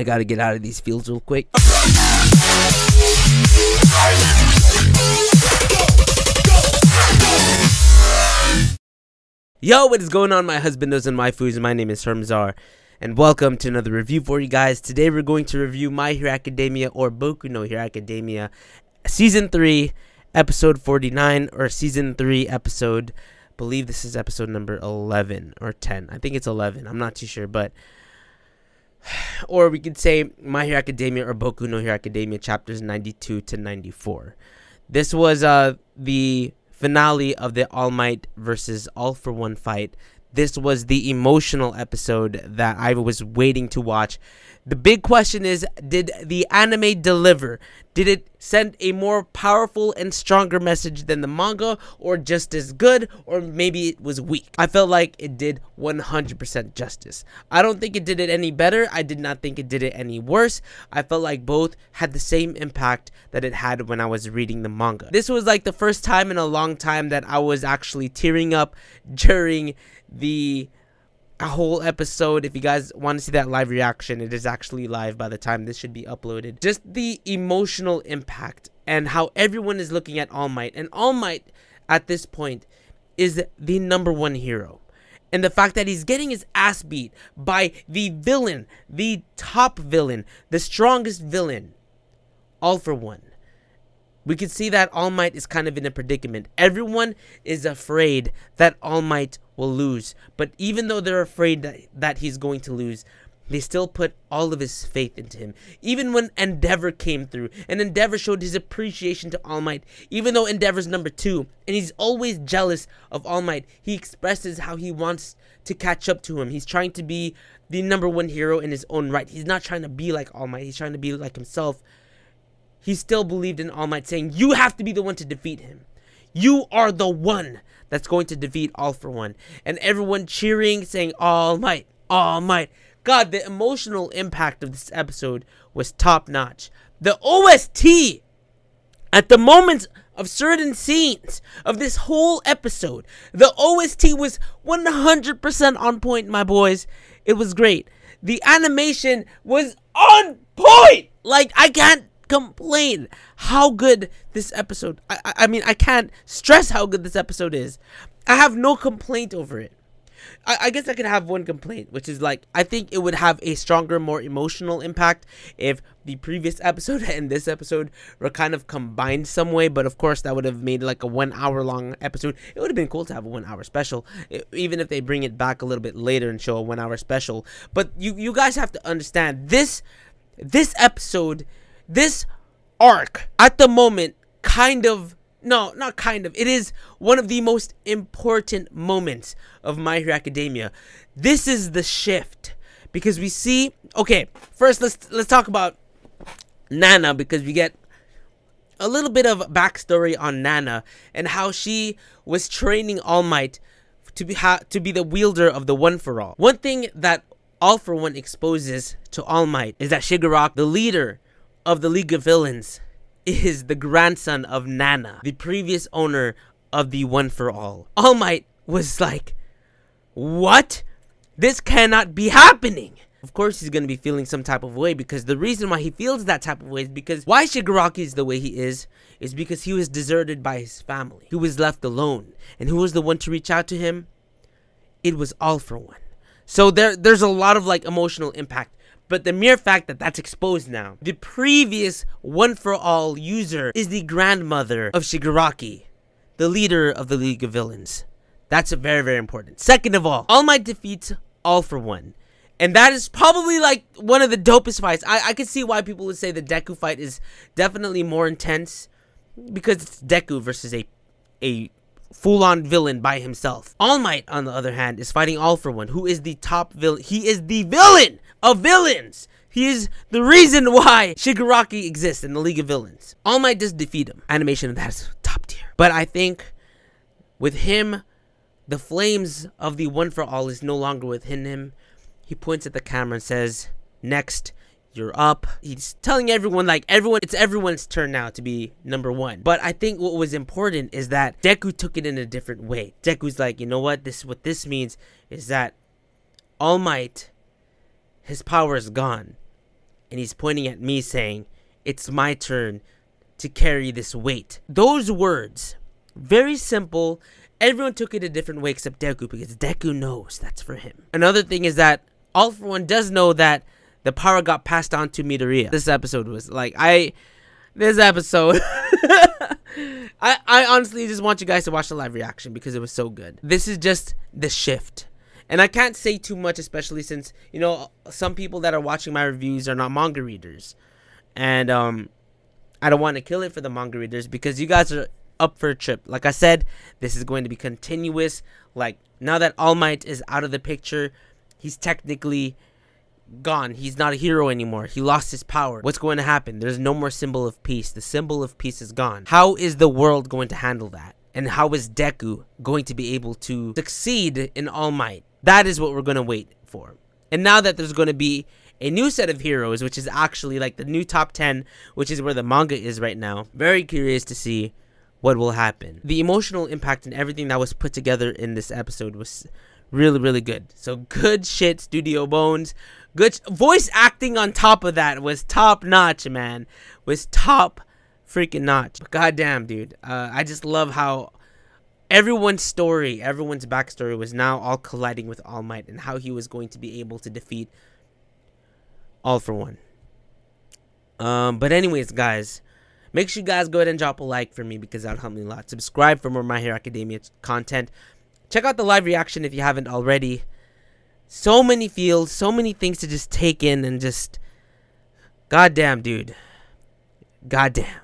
I gotta get out of these fields real quick. Yo, what is going on, my husbandos and waifus? My name is HERMSAUR, and welcome to another review for you guys. Today we're going to review My Hero Academia, or Boku no Hero Academia, Season 3, Episode 49, or Season 3, Episode, I believe this is episode number 11, or 10. I think it's 11, I'm not too sure, but... Or we could say My Hero Academia, or Boku no Hero Academia, chapters 92 to 94. This was the finale of the All Might versus All for One fight. This was the emotional episode that I was waiting to watch. The big question is, did the anime deliver? Did it send a more powerful and stronger message than the manga, or just as good, or maybe it was weak? I felt like it did 100% justice. I don't think it did it any better. I did not think it did it any worse. I felt like both had the same impact that it had when I was reading the manga. This was like the first time in a long time that I was actually tearing up during the whole episode. If you guys want to see that live reaction, it is actually live by the time this should be uploaded. Just the emotional impact and how everyone is looking at All Might, and All Might at this point is the #1 hero, and the fact that he's getting his ass beat by the villain, the top villain, the strongest villain, All for One. We can see that All Might is kind of in a predicament. Everyone is afraid that All Might will lose. But even though they're afraid that he's going to lose, they still put all of his faith into him. Even when Endeavor came through, and Endeavor showed his appreciation to All Might, even though Endeavor's #2, and he's always jealous of All Might, he expresses how he wants to catch up to him. He's trying to be the #1 hero in his own right. He's not trying to be like All Might. He's trying to be like himself. He still believed in All Might, saying, you have to be the one to defeat him. You are the one that's going to defeat All for One. And everyone cheering, saying, All Might, All Might. God, the emotional impact of this episode was top notch. The OST, at the moment of certain scenes of this whole episode, the OST was 100% on point, my boys. It was great. The animation was on point. Like, I can't complain how good this episode, I mean, I can't stress how good this episode is. I have no complaint over it. I guess I could have one complaint, which is like, I think it would have a stronger, more emotional impact if the previous episode and this episode were kind of combined some way. But of course, that would have made like a 1 hour long episode. It would have been cool to have a 1 hour special, even if they bring it back a little bit later and show a 1 hour special. But you guys have to understand, this episode, this arc at the moment, it is one of the most important moments of My Hero Academia. This is the shift, because we see, okay, first let's talk about Nana, because we get a little bit of backstory on Nana and how she was training All Might to be the wielder of the One for All. One thing that All for One exposes to All Might is that Shigaraki, the leader of the League of Villains, is the grandson of Nana, the previous owner of the One for All. All Might was like, what? This cannot be happening. Of course he's going to be feeling some type of way, because the reason why he feels that type of way is because why Shigaraki is the way he is because he was deserted by his family. He was left alone. And who was the one to reach out to him? It was All for One. So there's a lot of like emotional impact. But the mere fact that that's exposed now, the previous One for All user is the grandmother of Shigaraki, the leader of the League of Villains. That's very, very important. Second of all Might defeats All for One. And that is probably like one of the dopest fights. I can see why people would say the Deku fight is definitely more intense, because it's Deku versus a full-on villain by himself. All Might, on the other hand, is fighting All for One, who is the top villain. He is the villain of villains. He is the reason why Shigaraki exists in the League of Villains. All Might does defeat him. Animation of that is top tier. But I think with him, the flames of the One for All is no longer within him. He points at the camera and says, next, you're up. He's telling everyone, like, it's everyone's turn now to be #1. But I think what was important is that Deku took it in a different way. Deku's like, you know what this means is that All Might, his power is gone. and he's pointing at me saying, "It's my turn to carry this weight." Those words, very simple. Everyone took it a different way except Deku, because Deku knows that's for him. Another thing is that All For One does know that the power got passed on to Midoriya. This episode was like, this episode, I honestly just want you guys to watch the live reaction because it was so good. This is just the shift. And I can't say too much, especially since, you know, some people that are watching my reviews are not manga readers. And I don't want to kill it for the manga readers because you guys are up for a trip. Like I said, this is going to be continuous. Like, now that All Might is out of the picture, he's technically gone. He's not a hero anymore. He lost his power. What's going to happen? There's no more symbol of peace. The symbol of peace is gone. How is the world going to handle that? And how is Deku going to be able to succeed in All Might? That is what we're going to wait for. And now that there's going to be a new set of heroes, which is actually like the new top 10, which is where the manga is right now, very curious to see what will happen. The emotional impact and everything that was put together in this episode was really, really good. So good shit, Studio Bones. Good voice acting on top of that was top notch, man. Was top freaking notch. But goddamn, dude. I just love how everyone's story, everyone's backstory was now all colliding with All Might and how he was going to be able to defeat All For One. But anyways, guys, make sure you guys go ahead and drop a like for me because that would help me a lot. Subscribe for more My Hero Academia content. Check out the live reaction if you haven't already. So many feels, so many things to just take in and just... Goddamn, dude. Goddamn.